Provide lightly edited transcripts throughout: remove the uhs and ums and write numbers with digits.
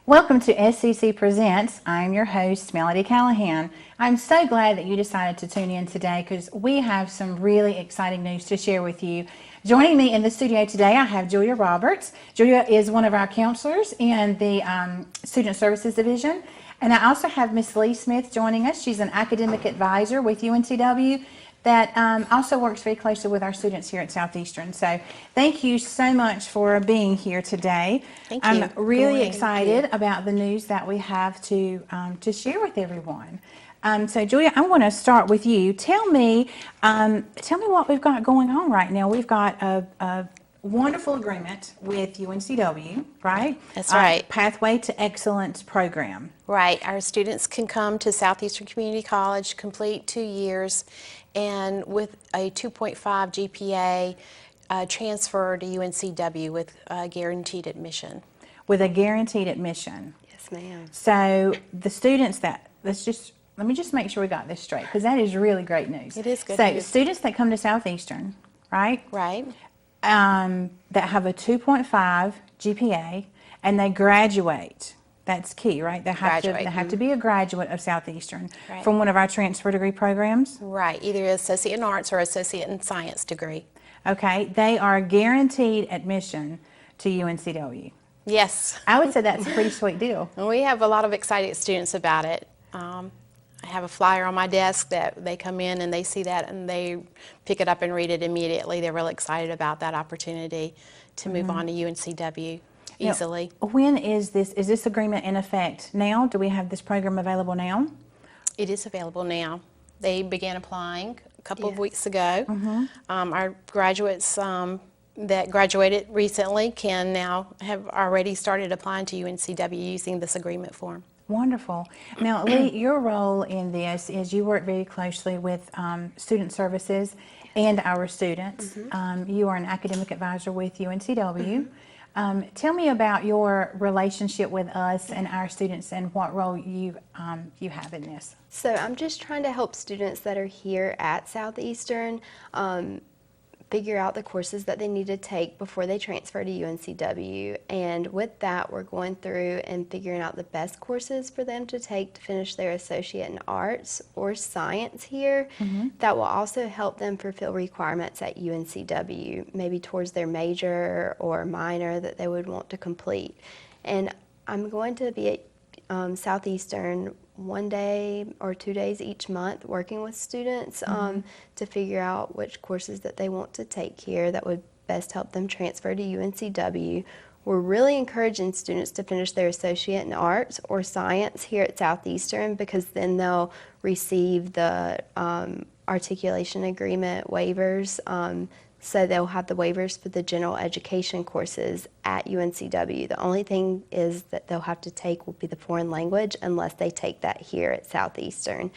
Welcome to SCC Presents. I'm your host, Melody Callihan. I'm so glad that you decided to tune in today because we have some really exciting news to share with you. Joining me in the studio today, I have Julia Roberts. Julia is one of our counselors in the Student Services Division. And I also have Miss Leigh Smith joining us. She's an academic advisor with UNCW that also works very closely with our students here at Southeastern. So thank you so much for being here today. Thank you. I'm really excited about the news that we have to share with everyone. So Julia, I want to start with you. Tell me what we've got going on right now. We've got a wonderful agreement with UNCW, right? That's right. Pathway to Excellence program. Right. Our students can come to Southeastern Community College, complete 2 years, and with a 2.5 GPA, transfer to UNCW with guaranteed admission. With a guaranteed admission. Yes, ma'am. So the students that, let me just make sure we got this straight, because that is really great news. It is good So news. students that come to Southeastern, right? Right. That have a 2.5 GPA and they graduate. That's key, right? They have to be a graduate of Southeastern from one of our transfer degree programs. Right. Either Associate in Arts or Associate in Science degree. Okay. They are guaranteed admission to UNCW. Yes. I would say that's a pretty sweet deal. And we have a lot of excited students about it. I have a flyer on my desk that they come in and they see that and they pick it up and read it immediately. They're really excited about that opportunity to move on to UNCW easily. Now, when is this agreement in effect now? Do we have this program available now? It is available now. They began applying a couple of weeks ago. Our graduates that graduated recently can now have already started applying to UNCW using this agreement form. Wonderful. Now, Leigh, your role in this is you work very closely with student services and our students. You are an academic advisor with UNCW. Tell me about your relationship with us and our students and what role you have in this. So I'm just trying to help students that are here at Southeastern figure out the courses that they need to take before they transfer to UNCW. And with that, we're going through and figuring out the best courses for them to take to finish their Associate in Arts or Science here that will also help them fulfill requirements at UNCW, maybe towards their major or minor that they would want to complete. And I'm going to be at Southeastern 1 day or 2 days each month working with students to figure out which courses that they want to take here that would best help them transfer to UNCW. We're really encouraging students to finish their Associate in Arts or Science here at Southeastern because then they'll receive the articulation agreement waivers. So they'll have the waivers for the general education courses at UNCW. The only thing is that they'll have to take will be the foreign language unless they take that here at Southeastern.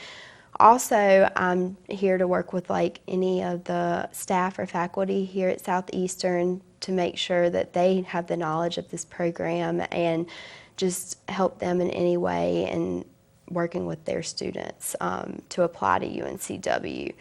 Also, I'm here to work with any of the staff or faculty here at Southeastern to make sure that they have the knowledge of this program and just help them in any way in working with their students to apply to UNCW.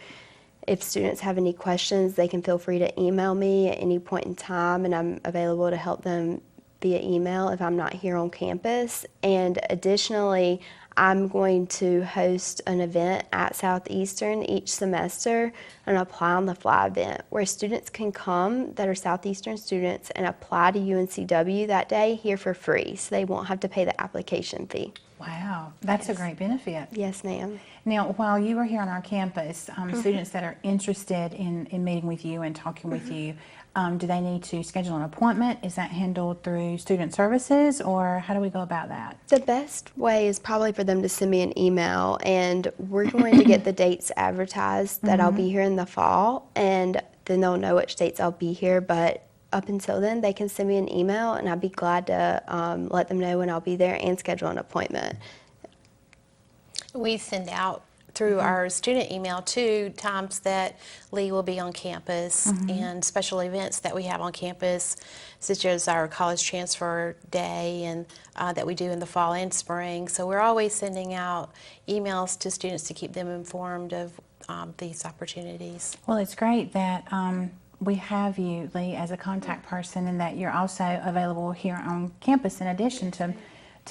If students have any questions, they can feel free to email me at any point in time, and I'm available to help them via email if I'm not here on campus. And additionally, I'm going to host an event at Southeastern each semester, an Apply on the Fly event, where students can come that are Southeastern students and apply to UNCW that day here for free, so they won't have to pay the application fee. Wow, that's a great benefit. Yes, ma'am. Now, while you are here on our campus, students that are interested in meeting with you and talking with you, do they need to schedule an appointment? Is that handled through Student Services, or how do we go about that? The best way is probably for them to send me an email, and we're going to get the dates advertised that I'll be here in the fall, and then they'll know which dates I'll be here. But up until then, they can send me an email, and I'd be glad to let them know when I'll be there and schedule an appointment. We send out through our student email too times that Leigh will be on campus and special events that we have on campus, such as our college transfer day and that we do in the fall and spring. So we're always sending out emails to students to keep them informed of these opportunities. Well, it's great that we have you, Leigh, as a contact person, and that you're also available here on campus in addition to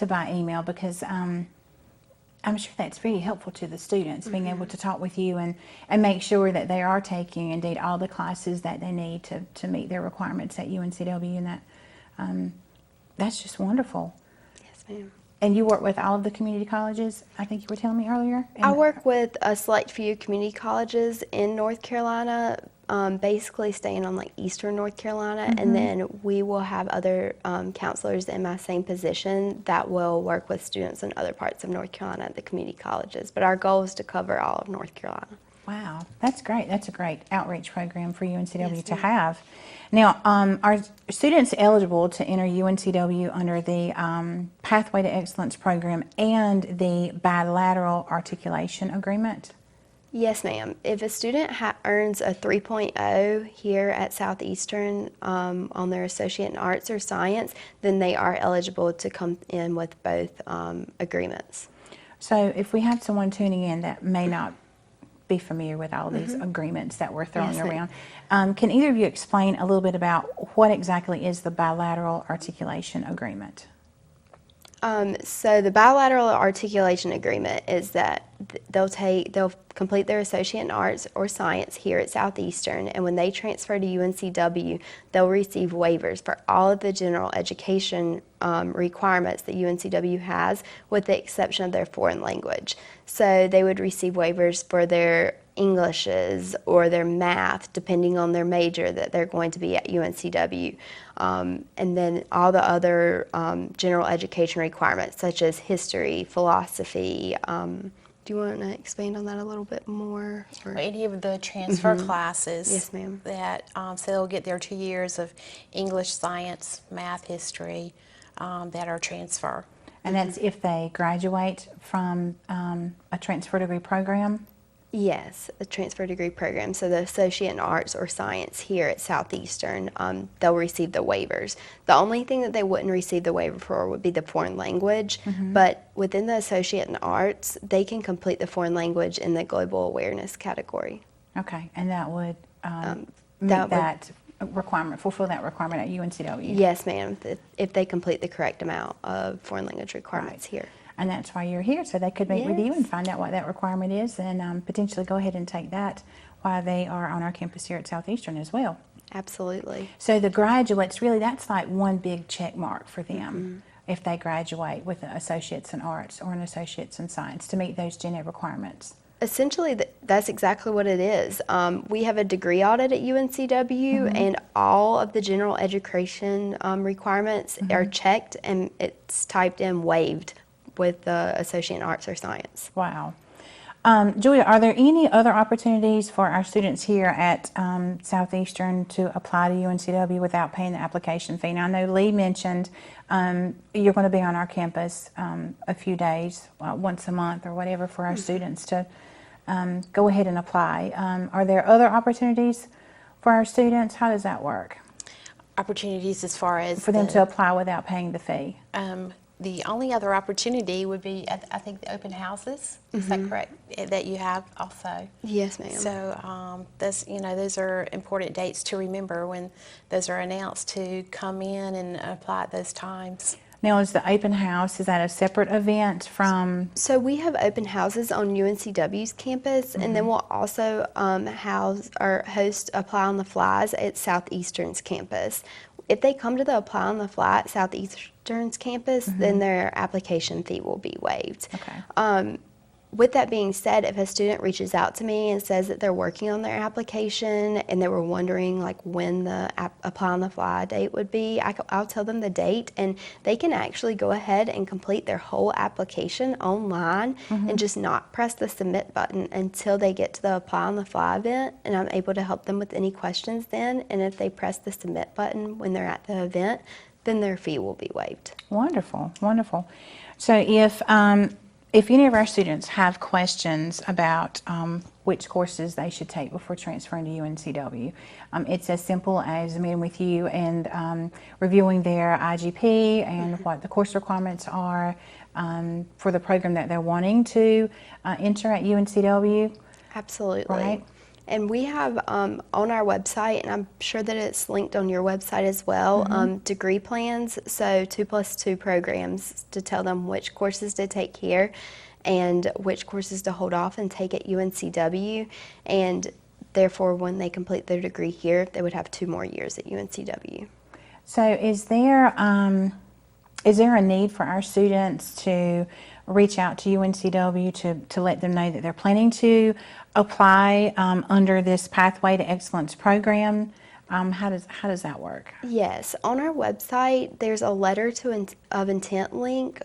by email, because I'm sure that's very helpful to the students, being able to talk with you and make sure that they are taking indeed all the classes that they need to meet their requirements at UNCW, and that's just wonderful. Yes, ma'am. And you work with all of the community colleges, I think you were telling me earlier? I work with a select few community colleges in North Carolina, basically staying on like Eastern North Carolina, and then we will have other counselors in my same position that will work with students in other parts of North Carolina at the community colleges. But our goal is to cover all of North Carolina. Wow, that's great. That's a great outreach program for UNCW to have. Now, are students eligible to enter UNCW under the Pathway to Excellence program and the bilateral articulation agreement? Yes, ma'am. If a student earns a 3.0 here at Southeastern on their Associate in Arts or Science, then they are eligible to come in with both agreements. So if we have someone tuning in that may not be familiar with all these agreements that we're throwing around, can either of you explain a little bit about what exactly is the bilateral articulation agreement? So the bilateral articulation agreement is that they'll complete their Associate in Arts or Science here at Southeastern, and when they transfer to UNCW, they'll receive waivers for all of the general education requirements that UNCW has, with the exception of their foreign language. So they would receive waivers for their Englishes or their math, depending on their major that they're going to be at UNCW. And then all the other general education requirements, such as history, philosophy. Do you want to expand on that a little bit more? Or? Any of the transfer classes. Yes, ma'am. That, so they'll get their 2 years of English, science, math, history that are transfer. And that's if they graduate from a transfer degree program? Yes, a transfer degree program. So the Associate in Arts or Science here at Southeastern, they'll receive the waivers. The only thing that they wouldn't receive the waiver for would be the foreign language, but within the Associate in Arts, they can complete the foreign language in the Global Awareness category. Okay, and that would meet that requirement, fulfill that requirement at UNCW? Yes, ma'am, if they complete the correct amount of foreign language requirements here. And that's why you're here, so they could meet with you and find out what that requirement is, and potentially go ahead and take that while they are on our campus here at Southeastern as well. Absolutely. So the graduates, really, that's like one big check mark for them if they graduate with an Associates in Arts or an Associates in Science to meet those gen ed requirements. Essentially, that's exactly what it is. We have a degree audit at UNCW, and all of the general education requirements are checked, and it's typed in waived with the Associate in Arts or Science. Wow. Julia, are there any other opportunities for our students here at Southeastern to apply to UNCW without paying the application fee? Now, I know Leigh mentioned you're going to be on our campus a few days, once a month or whatever, for our students to go ahead and apply. Are there other opportunities for our students? How does that work? Opportunities as far as for them to apply without paying the fee? The only other opportunity would be, I think, the open houses. Is that correct? That you have also. Yes, ma'am. So those are important dates to remember when those are announced, to come in and apply at those times. Now, is the open house, is that a separate event from? So we have open houses on UNCW's campus, and then we'll also host Apply on the Flies at Southeastern's campus. If they come to the Apply on the Fly at Southeastern's campus, then their application fee will be waived. Okay. With that being said, if a student reaches out to me and says that they're working on their application and they were wondering like when the Apply on the Fly date would be, I'll tell them the date, and they can actually go ahead and complete their whole application online and just not press the submit button until they get to the Apply on the Fly event, and I'm able to help them with any questions then. And if they press the submit button when they're at the event, then their fee will be waived. Wonderful, wonderful. So if any of our students have questions about which courses they should take before transferring to UNCW, it's as simple as meeting with you and reviewing their IGP and what the course requirements are for the program that they're wanting to enter at UNCW. Absolutely. Right. And we have on our website, and I'm sure that it's linked on your website as well, degree plans, so 2+2 programs to tell them which courses to take here and which courses to hold off and take at UNCW. And therefore, when they complete their degree here, they would have 2 more years at UNCW. So is there a need for our students to reach out to UNCW to let them know that they're planning to apply under this Pathway to Excellence program? How does that work? Yes, on our website, there's a letter of intent link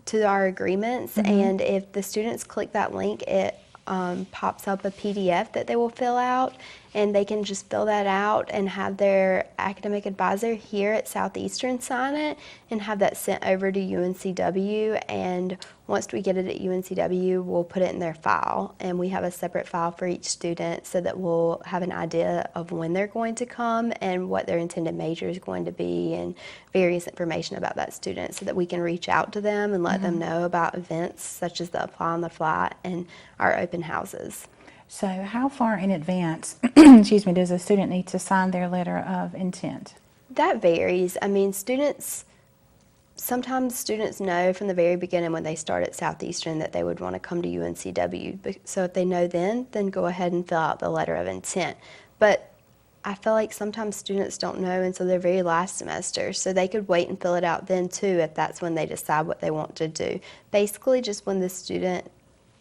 to our agreements, and if the students click that link, it pops up a PDF that they will fill out, and they can just fill that out and have their academic advisor here at Southeastern sign it and have that sent over to UNCW. And once we get it at UNCW, we'll put it in their file, and we have a separate file for each student so that we'll have an idea of when they're going to come and what their intended major is going to be and various information about that student so that we can reach out to them and let them know about events such as the Apply on the Fly and our open houses. So how far in advance, excuse me, does a student need to sign their letter of intent? That varies. I mean, sometimes students know from the very beginning when they start at Southeastern that they would want to come to UNCW. So if they know then go ahead and fill out the letter of intent. But I feel like sometimes students don't know until their very last semester, so they could wait and fill it out then too if that's when they decide what they want to do. Basically, just when the student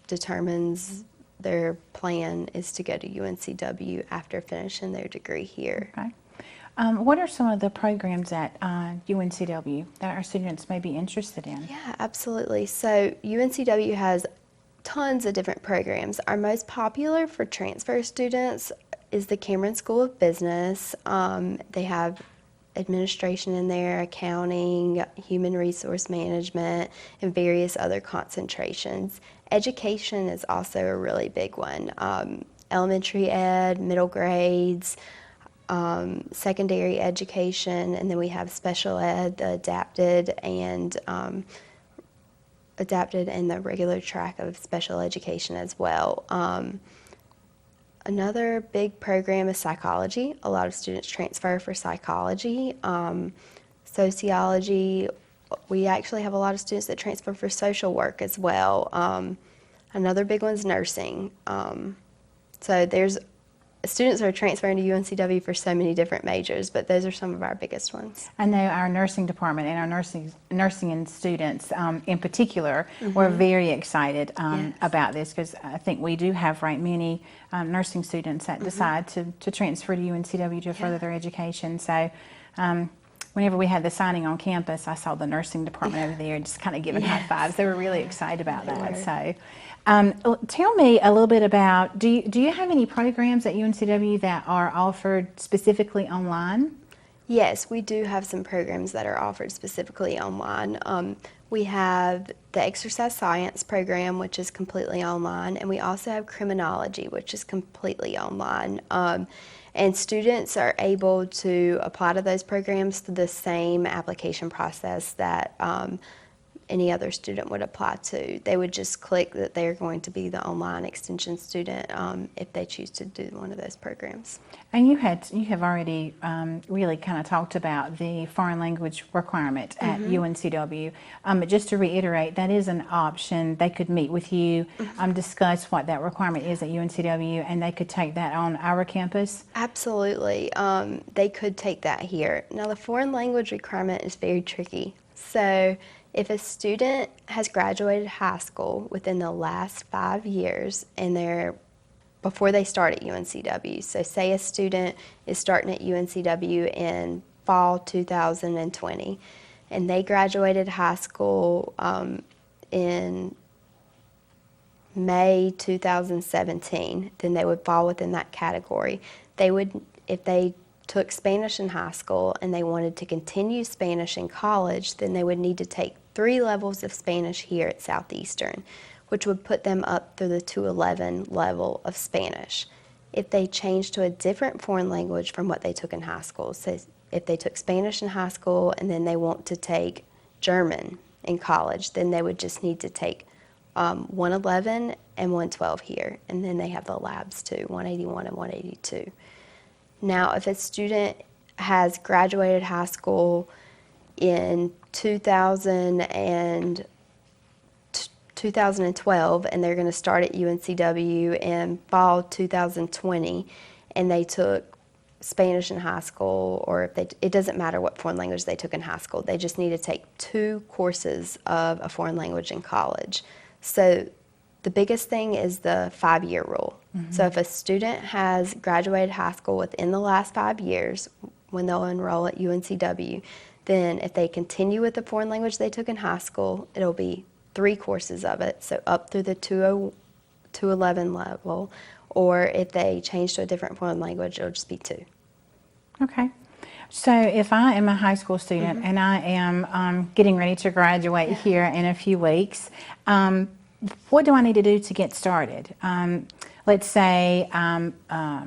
determines their plan is to go to UNCW after finishing their degree here. Okay. What are some of the programs at UNCW that our students may be interested in? Yeah, absolutely. So UNCW has tons of different programs. Our most popular for transfer students is the Cameron School of Business. They have administration in there, accounting, human resource management, and various other concentrations. Education is also a really big one. Elementary ed, middle grades, secondary education, and then we have special ed, the adapted and the regular track of special education as well. Another big program is psychology. A lot of students transfer for psychology. Sociology, we actually have a lot of students that transfer for social work as well. Another big one is nursing. So there's students are transferring to UNCW for so many different majors, but those are some of our biggest ones. I know our nursing department and our nursing and students in particular were very excited about this, because I think we do have many nursing students that decide to transfer to UNCW to further their education. So whenever we had the signing on campus, I saw the nursing department over there just kind of giving high fives. They were really excited about that. So tell me a little bit about, do you have any programs at UNCW that are offered specifically online? Yes, we do have some programs that are offered specifically online. We have the exercise science program, which is completely online, and we also have criminology, which is completely online. And students are able to apply to those programs through the same application process that any other student would apply to. They would just click that they're going to be the online extension student if they choose to do one of those programs. And you have already really kind of talked about the foreign language requirement at UNCW. But just to reiterate, that is an option. They could meet with you, discuss what that requirement is at UNCW, and they could take that on our campus? Absolutely. They could take that here. Now, the foreign language requirement is very tricky. So if a student has graduated high school within the last 5 years and before they start at UNCW, so say a student is starting at UNCW in fall 2020 and they graduated high school in May 2017, then they would fall within that category. If they took Spanish in high school and they wanted to continue Spanish in college, then they would need to take 3 levels of Spanish here at Southeastern, which would put them up through the 211 level of Spanish. If they changed to a different foreign language from what they took in high school, so if they took Spanish in high school and then they want to take German in college, then they would just need to take 111 and 112 here, and then they have the labs too, 181 and 182. Now, if a student has graduated high school in 2012 and they're going to start at UNCW in fall 2020, and they took Spanish in high school, or if it doesn't matter what foreign language they took in high school, they just need to take 2 courses of a foreign language in college. So the biggest thing is the 5-year rule. So if a student has graduated high school within the last 5 years, when they'll enroll at UNCW, then if they continue with the foreign language they took in high school, it'll be 3 courses of it, so up through the 211 level, or if they change to a different foreign language, it'll just be 2. Okay. So if I am a high school student and I am getting ready to graduate here in a few weeks, what do I need to do to get started? Let's say I'm a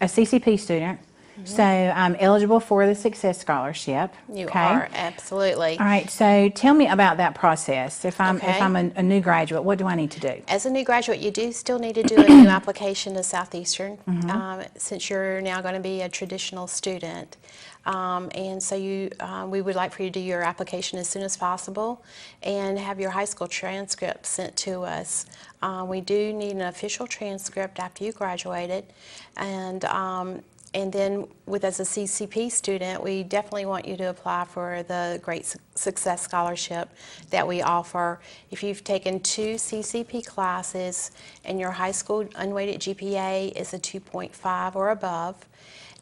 CCP student, so I'm eligible for the Success Scholarship. You are, absolutely. All right, so tell me about that process. If I'm a new graduate, what do I need to do? As a new graduate, you do still need to do a new application to Southeastern, since you're now going to be a traditional student. And so we would like for you to do your application as soon as possible and have your high school transcript sent to us. We do need an official transcript after you graduated, and then as a CCP student, we definitely want you to apply for the Great Success Scholarship that we offer. If you've taken 2 CCP classes and your high school unweighted GPA is a 2.5 or above,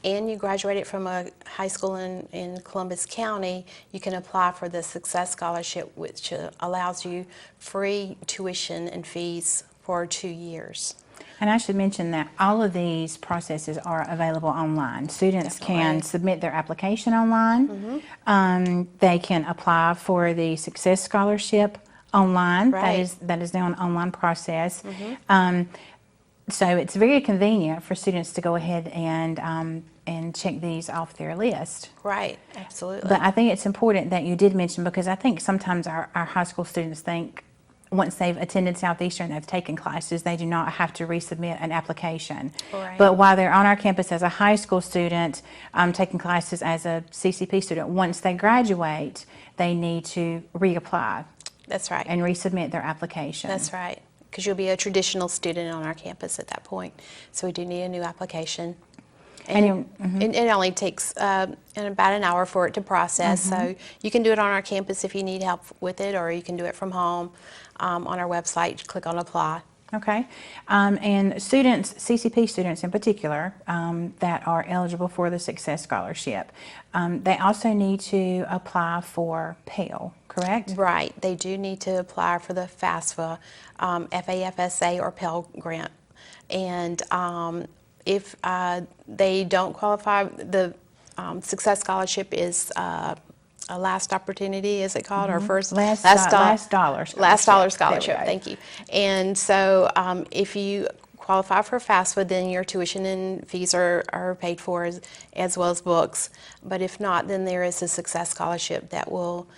and you graduated from a high school in Columbus County, you can apply for the Success Scholarship, which allows you free tuition and fees for 2 years. And I should mention that all of these processes are available online. Students can submit their application online. They can apply for the Success Scholarship online. That is now an online process. So it's very convenient for students to go ahead and check these off their list. Right, absolutely. But I think it's important that you did mention, because I think sometimes our high school students think once they've attended Southeastern, they've taken classes, they do not have to resubmit an application. Right. But while they're on our campus as a high school student, taking classes as a CCP student, once they graduate, they need to reapply. That's right. And resubmit their application. That's right, because you'll be a traditional student on our campus at that point. So we do need a new application. And it only takes about an hour for it to process. So you can do it on our campus if you need help with it, or you can do it from home on our website. Click on apply. Okay. And students, CCP students in particular, that are eligible for the Success Scholarship, they also need to apply for Pell, correct? Right. They do need to apply for the FAFSA, FAFSA or Pell grant. And if they don't qualify, the Success Scholarship is a last opportunity, is it called, or first Last dollar scholarship. Thank you. And so if you qualify for FAFSA, then your tuition and fees are paid for as well as books. But if not, then there is a Success Scholarship that will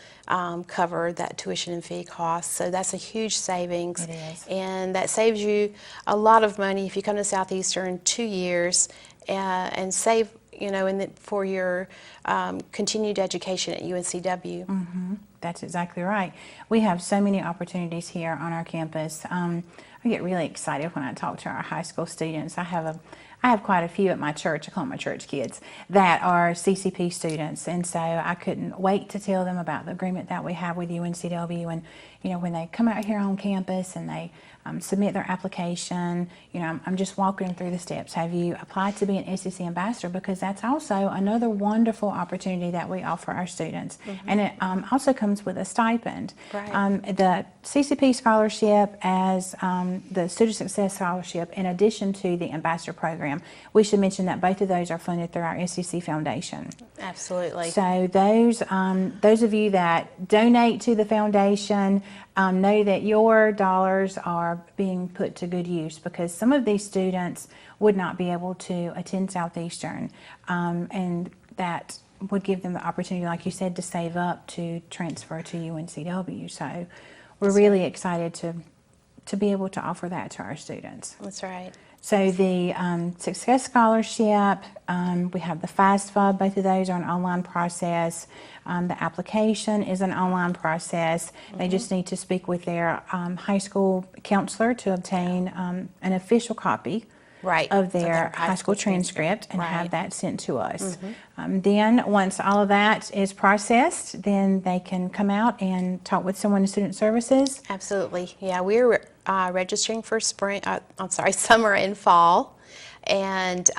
cover that tuition and fee costs. So that's a huge savings. It is. And that saves you a lot of money if you come to Southeastern 2 years and save, for your continued education at UNCW. That's exactly right. We have so many opportunities here on our campus. I get really excited when I talk to our high school students. I have quite a few at my church, I call them my church kids, that are CCP students, and so I couldn't wait to tell them about the agreement that we have with UNCW. And when they come out here on campus and they submit their application, I'm just walking them through the steps. Have you applied to be an SCC ambassador? Because that's also another wonderful opportunity that we offer our students. And it also comes with a stipend. Right. The CCP scholarship as the Student Success Scholarship, in addition to the ambassador program, we should mention that both of those are funded through our SCC Foundation. Absolutely. So those of you that donate to the foundation, know that your dollars are being put to good use, because some of these students would not be able to attend Southeastern, and that would give them the opportunity, like you said, to save up to transfer to UNCW. So we're really excited to be able to offer that to our students. That's right. So the Success Scholarship, we have the FAFSA, both of those are an online process. The application is an online process. They just need to speak with their high school counselor to obtain an official copy of their high school transcript and have that sent to us. Then once all of that is processed, then they can come out and talk with someone in Student Services. Absolutely. Yeah, we're registering for summer and fall. And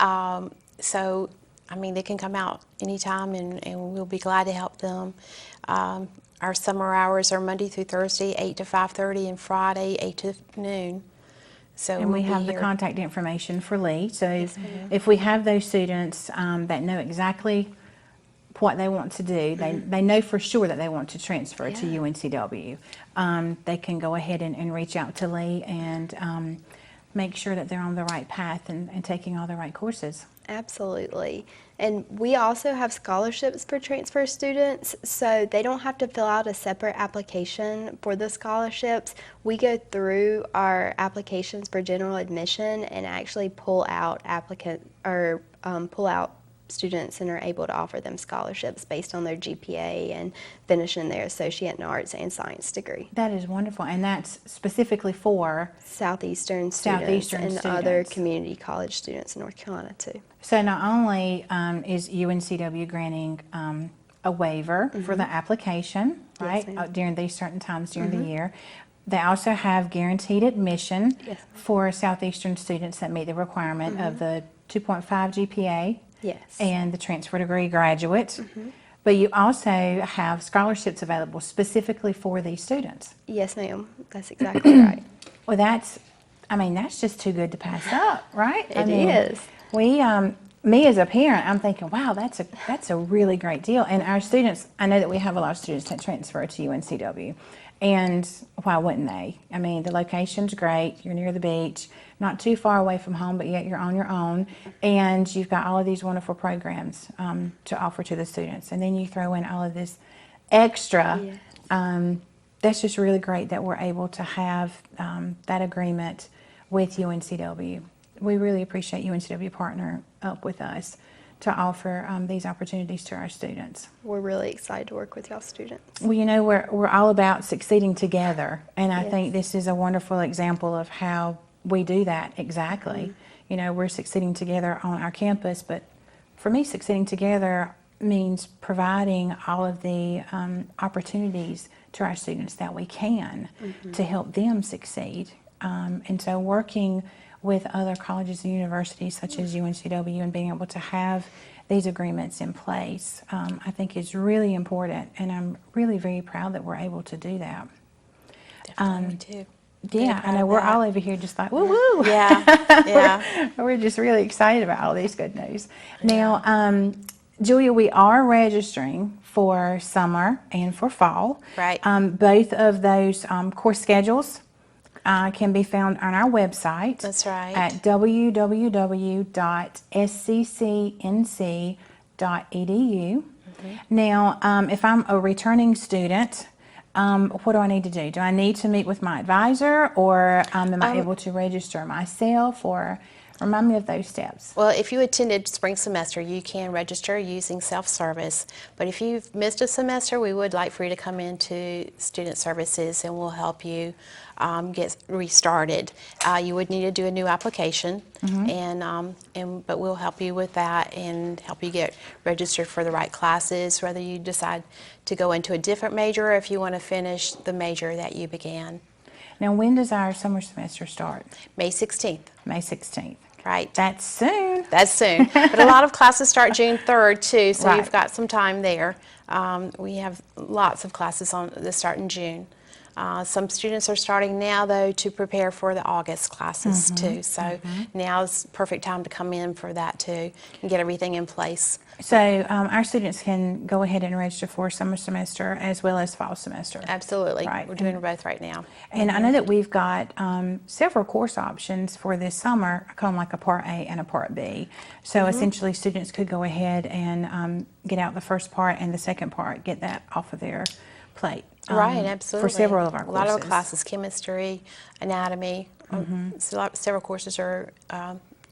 so, I mean, they can come out anytime and we'll be glad to help them. Our summer hours are Monday through Thursday, 8 to 5:30, and Friday, 8 to noon. So And we have the contact information for Leigh. So if we have those students that know exactly what they want to do, they know for sure that they want to transfer to UNCW, they can go ahead and reach out to Leigh and make sure that they're on the right path and taking all the right courses. Absolutely. And we also have scholarships for transfer students, so they don't have to fill out a separate application for the scholarships. We go through our applications for general admission and actually pull out students and are able to offer them scholarships based on their GPA and finishing their associate in arts and science degree. That is wonderful, and that's specifically for Southeastern students and other community college students in North Carolina too. So not only is UNCW granting a waiver for the application, right, during these certain times during the year, they also have guaranteed admission for Southeastern students that meet the requirement of the 2.5 GPA and the transfer degree graduate. But you also have scholarships available specifically for these students. Yes, ma'am. That's exactly right. Well, that's just too good to pass up, right? It is. Me as a parent, I'm thinking, wow, that's a really great deal. And our students, I know that we have a lot of students that transfer to UNCW. And why wouldn't they? I mean, the location's great. You're near the beach, not too far away from home, but yet you're on your own. And you've got all of these wonderful programs to offer to the students. And then you throw in all of this extra. That's just really great that we're able to have that agreement with UNCW. We really appreciate UNCW partner up with us to offer these opportunities to our students. We're really excited to work with y'all students. Well, you know, we're all about succeeding together, and I think this is a wonderful example of how we do that exactly. You know, we're succeeding together on our campus, but for me, succeeding together means providing all of the opportunities to our students that we can to help them succeed. And so working with other colleges and universities such as UNCW and being able to have these agreements in place, I think is really important, and I'm really very proud that we're able to do that. Definitely too. Yeah, I know we're all over here just like, woo woo. Yeah. We're just really excited about all these good news. Now, Julia, we are registering for summer and for fall. Right. Both of those course schedules can be found on our website. That's right. At www.sccnc.edu. Now, if I'm a returning student, what do I need to do? Do I need to meet with my advisor, or am I able to register myself, or remind me of those steps? Well, if you attended spring semester, you can register using self-service. But if you've missed a semester, we would like for you to come into Student Services and we'll help you get restarted. You would need to do a new application, but we'll help you with that and help you get registered for the right classes, whether you decide to go into a different major or if you want to finish the major that you began. Now, when does our summer semester start? May 16th. May 16th. Right. That's soon. That's soon. But a lot of classes start June 3rd too, so Right. you've got some time there. We have lots of classes that start in June. Some students are starting now, though, to prepare for the August classes too. So now's perfect time to come in for that too and get everything in place. So our students can go ahead and register for summer semester as well as fall semester. Absolutely. Right. We're doing both right now. And I know that we've got several course options for this summer. I call them like a Part A and a Part B. So essentially students could go ahead and get out the first part and the second part, get that off of their plate. Right, absolutely. For several of our A lot of our courses. classes, chemistry, anatomy. Several courses are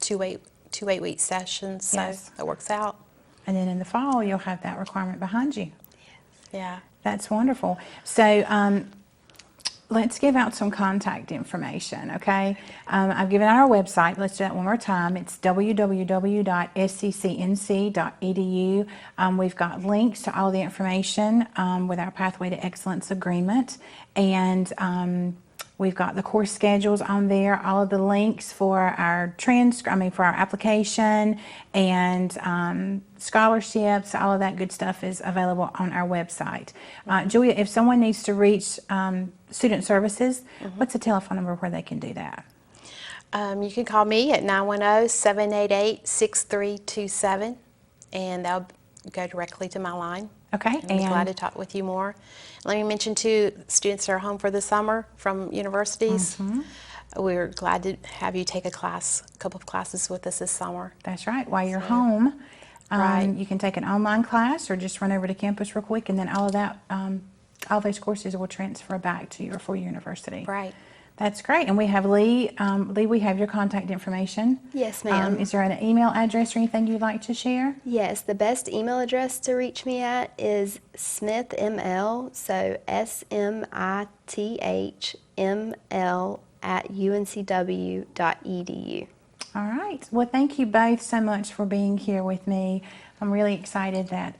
2 8-week sessions, so Yes. it works out. And then in the fall, you'll have that requirement behind you. Yeah. That's wonderful. So let's give out some contact information, okay? I've given out our website. Let's do that one more time. It's www.sccnc.edu. We've got links to all the information with our Pathway to Excellence agreement. And we've got the course schedules on there, all of the links for our for our application and scholarships, all of that good stuff is available on our website. Julia, if someone needs to reach Student Services, what's the telephone number where they can do that? You can call me at 910-788-6327, and that'll go directly to my line. Okay. I'd be glad to talk with you more. Let me mention too, students that are home for the summer from universities. We're glad to have you take a couple of classes with us this summer. That's right. While you're home, Right. you can take an online class or just run over to campus real quick, and then all of that, all those courses will transfer back to your four-year university. Right. That's great. And we have Leigh. Leigh, we have your contact information. Yes, ma'am. Is there an email address or anything you'd like to share? Yes, the best email address to reach me at is smithml, so smithml @uncw.edu. All right. Well, thank you both so much for being here with me. I'm really excited that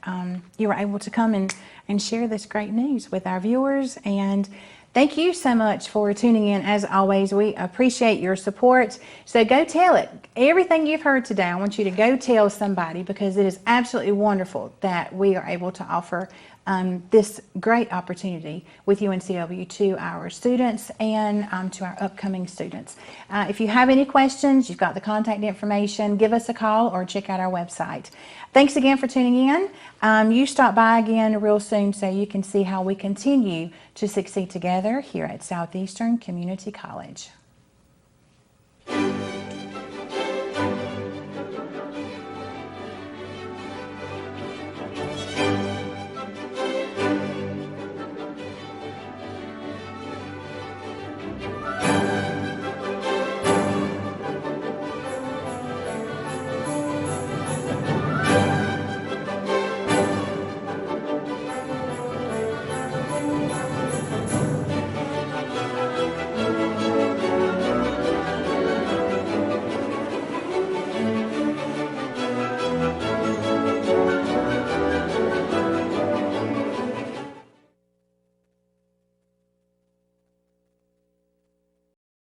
you were able to come and share this great news with our viewers. And thank you so much for tuning in. As always, we appreciate your support. So go tell it. Everything you've heard today, I want you to go tell somebody, because it is absolutely wonderful that we are able to offer this great opportunity with UNCW to our students and to our upcoming students. If you have any questions, you've got the contact information, give us a call or check out our website. Thanks again for tuning in. You stop by again real soon so you can see how we continue to succeed together here at Southeastern Community College.